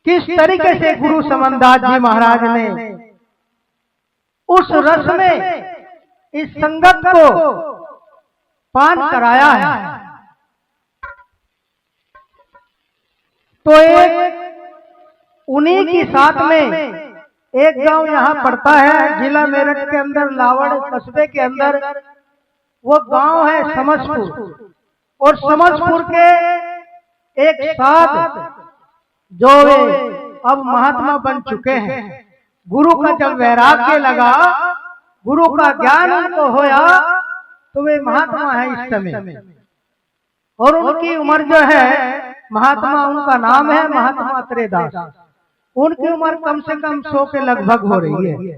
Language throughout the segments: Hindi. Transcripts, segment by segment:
किस तरीके से गुरु समनदास जी महाराज ने उस रस में इस संगत को पान कराया है। तो एक उन्हीं की साथ में एक गांव यहाँ पड़ता है, जिला मेरठ के अंदर, लावड़ कस्बे के अंदर। वो गांव है समसपुर, और समसपुर के एक साथ जो वे अब महात्मा बन चुके हैं, गुरु का जब वैराग्य लगा, गुरु का ज्ञान उनको होया, तो वे महात्मा है इस समय। और उनकी उम्र जो है, महात्मा उनका नाम है महात्मा अत्रेदास। उनकी उम्र कम से कम 100 के लगभग हो रही है।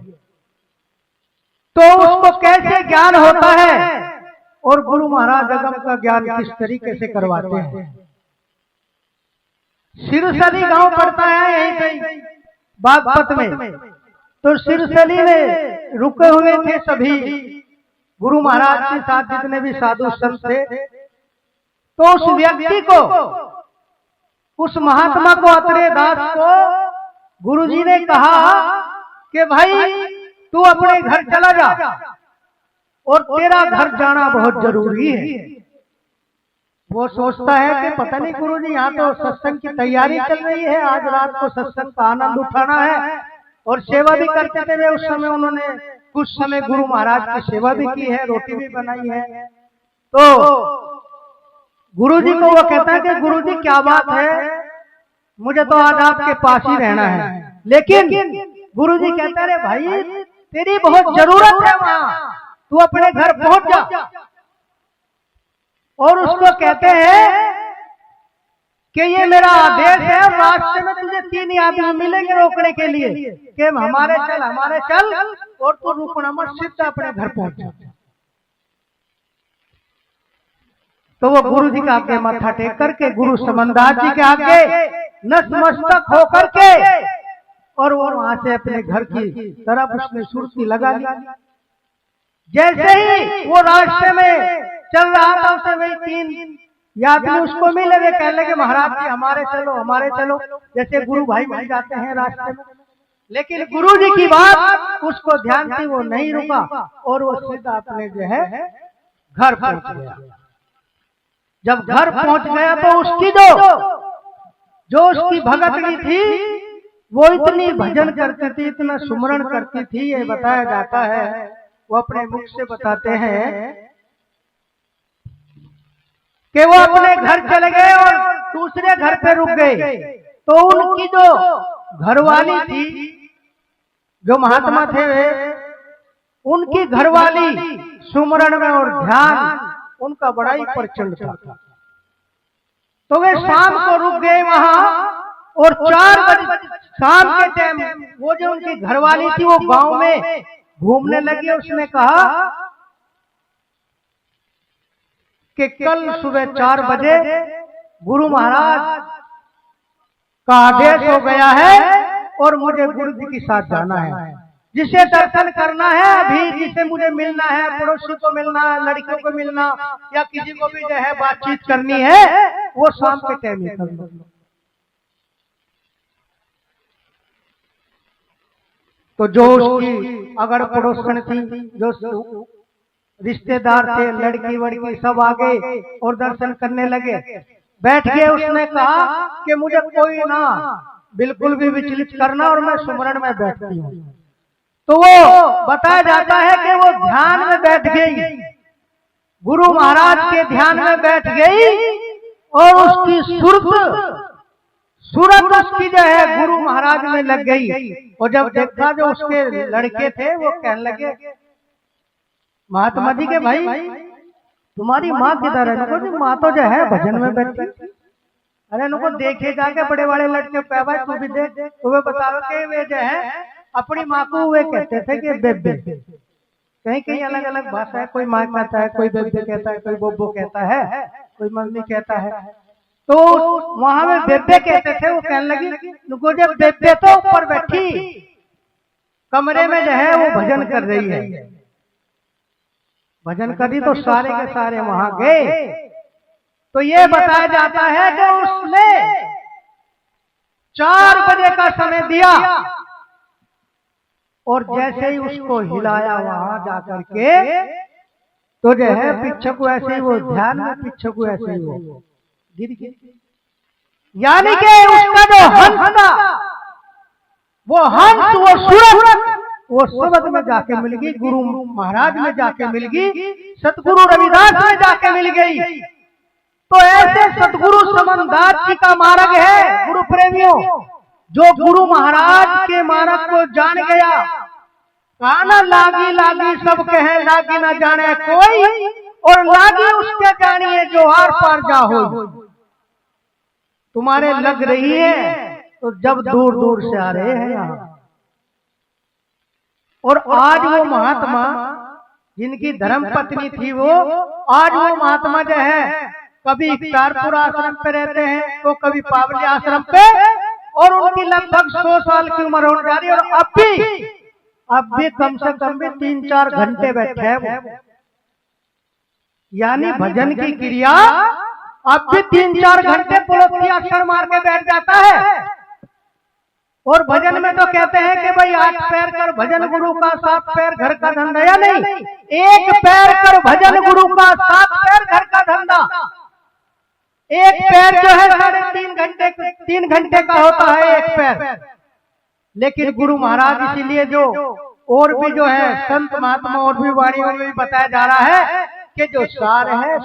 तो उसको कैसे ज्ञान होता है और गुरु महाराज अगम का ज्ञान किस तरीके से करवाते हैं। सिरसली गांव पड़ता है यहीं पे बागपत में। तो सिरसली में रुके हुए थे सभी गुरु महाराज के साथ जितने भी साधु संत थे। तो उस व्यक्ति को, उस महात्मा को, अत्रेदास को गुरुजी ने कहा कि भाई तू अपने घर चला जा, और तेरा घर जाना बहुत जरूरी है। वो सोचता है कि पता नहीं गुरुजी, यहाँ तो सत्संग की तैयारी चल रही है, आज रात को सत्संग का आनंद उठाना है। और सेवा भी करते थे वे उस समय, उन्होंने कुछ समय गुरु महाराज की सेवा भी की है, रोटी भी बनाई है। तो गुरुजी को वो कहता है कि गुरुजी क्या बात है, मुझे तो आज आपके पास ही रहना है। लेकिन गुरुजी कहते हैं भाई तेरी बहुत जरूरत है वहां, तू अपने घर पहुंच जा। और उसको कहते हैं कि ये मेरा आदेश है, रास्ते में तुझे 3 आदमी मिलेंगे रोकने के लिए कि हमारे चल, और तू रुकना मत, सीधा अपने घर पहुंच जा। तो वो गुरु जी का आगे माथा टेक करके, गुरु समनदास जी के आगे नतमस्तक होकर के, और वो वहां से अपने घर की तरफ उसने सुरती लगा ली। जैसे ही वो रास्ते में चल रहा था, उसे वही 3 आदमी उसको मिले। वे कहने लगे महाराज जी हमारे चलो, जैसे गुरु भाई मिल जाते हैं रास्ते में। लेकिन गुरु जी की बात उसको ध्यान थी, वो नहीं रुका, और वो सीधा अपने जो है घर पहुंच गया। जब घर पहुंच गया तो उसकी जो उसकी भगतनी थी, वो इतनी भजन करती थी, इतना सुमरण करती थी, ये बताया जाता है, वो अपने मुख से बताते हैं कि वो अपने घर चले गए और दूसरे घर पे रुक गए। तो उनकी जो घरवाली थी, जो महात्मा थे वे, उनकी घरवाली सुमरण में और ध्यान उनका बड़ा ही प्रचंड था। तो वे शाम को रुक गए वहां, और 4 बजे शाम के टाइम वो जो उनकी घरवाली थी वो गांव में घूमने लगी। उसने कहा कि कल सुबह 4 बजे गुरु महाराज का आदेश हो गया है, और मुझे गुरु जी के साथ जाना है। जिसे दर्शन करना है अभी, जिसे मुझे मिलना है, पड़ोसी को मिलना है, लड़कियों को मिलना, या किसी को भी जो है बातचीत करनी है, वो शाम के टाइम ही कर लो। तो जो उसकी अगर पड़ोसन थी, जो रिश्तेदार थे, लड़की वड़की सब आ गए और दर्शन करने लगे, बैठ गए। उसने कहा कि मुझे कोई ना बिल्कुल भी विचलित करना, और मैं सुमरण में बैठती हूँ। तो वो बताया जाता है कि वो ध्यान में बैठ गई, गुरु महाराज के ध्यान में बैठ गई, और उसकी सूरत उसकी जो है गुरु महाराज में लग गई। और जब देखा जो उसके लड़के थे, वो कहने लगे महात्मा जी के भाई तुम्हारी माँ किधर है? नुको माँ तो जो है भजन में बैठी। अरे नुको देखे जाके बड़े बड़े लड़के पे भाई तू भी देख, तुम्हें बताओ कि वे जो है अपनी माँ को वे कहते थे कि बेबे। कहीं कहीं अलग अलग भाषा है, कोई माँ कहता है, कोई बेबे कहता है, कोई बोबो कहता है, कोई मम्मी कहता है। तो वहां में बेबे कहते थे। वो कहने लगी नुको जब बेबे तो ऊपर बैठी कमरे में जो है वो भजन कर रही है। भजन करी तो सारे के सारे वहां गए। तो ये बताया जाता है कि उसने 4 बजे का समय दिया और जैसे ही उसको हिलाया वहां जाकर के तो जो है पीछे को ऐसे ही वो ध्यान में पीछे को ऐसे ही वो गिर गया। यानी कि उसका जो हंस था वो हंस वो सूरत वो सबद में जाके मिल गई, गुरु महाराज में जाके मिल गई, सतगुरु रविदास में जाके मिल गई। तो ऐसे सतगुरु समनदास जी का मार्ग है गुरु प्रेमियों। जो गुरु महाराज के मार्ग को जान गया, काना लागी लागी सब कहे लागी ना जाने कोई, और लागी उसके जानिए जो आर पार जा हो। तुम्हारे लग रही है तो जब दूर दूर से आ रहे हैं यहाँ। और आज वो महात्मा जिनकी धर्म पत्नी थी वो, आज वो महात्मा जो है कभी इफ्तारपुर आश्रम पे रहते हैं तो कभी पावली आश्रम पे, और उनकी लगभग 100 साल की उम्र होने जा रही है। और अब भी कम से कम भी 3-4 घंटे बैठे हैं वो। यानी भजन की क्रिया अब भी 3-4 घंटे पुलस्ती अक्षर मार के बैठ जाता है। और भजन में तो कहते हैं कि भाई 8 पैर कर भजन गुरु का, 7 पैर घर का धंधा, या नहीं, 1 पैर कर भजन गुरु का, 7 पैर घर का धंधा। 1 पैर जो है 3 घंटे का होता है 1 पैर। लेकिन गुरु महाराज इसीलिए जो और भी जो है संत महात्मा और भी वाणियों में भी बताया जा रहा है कि जो सार है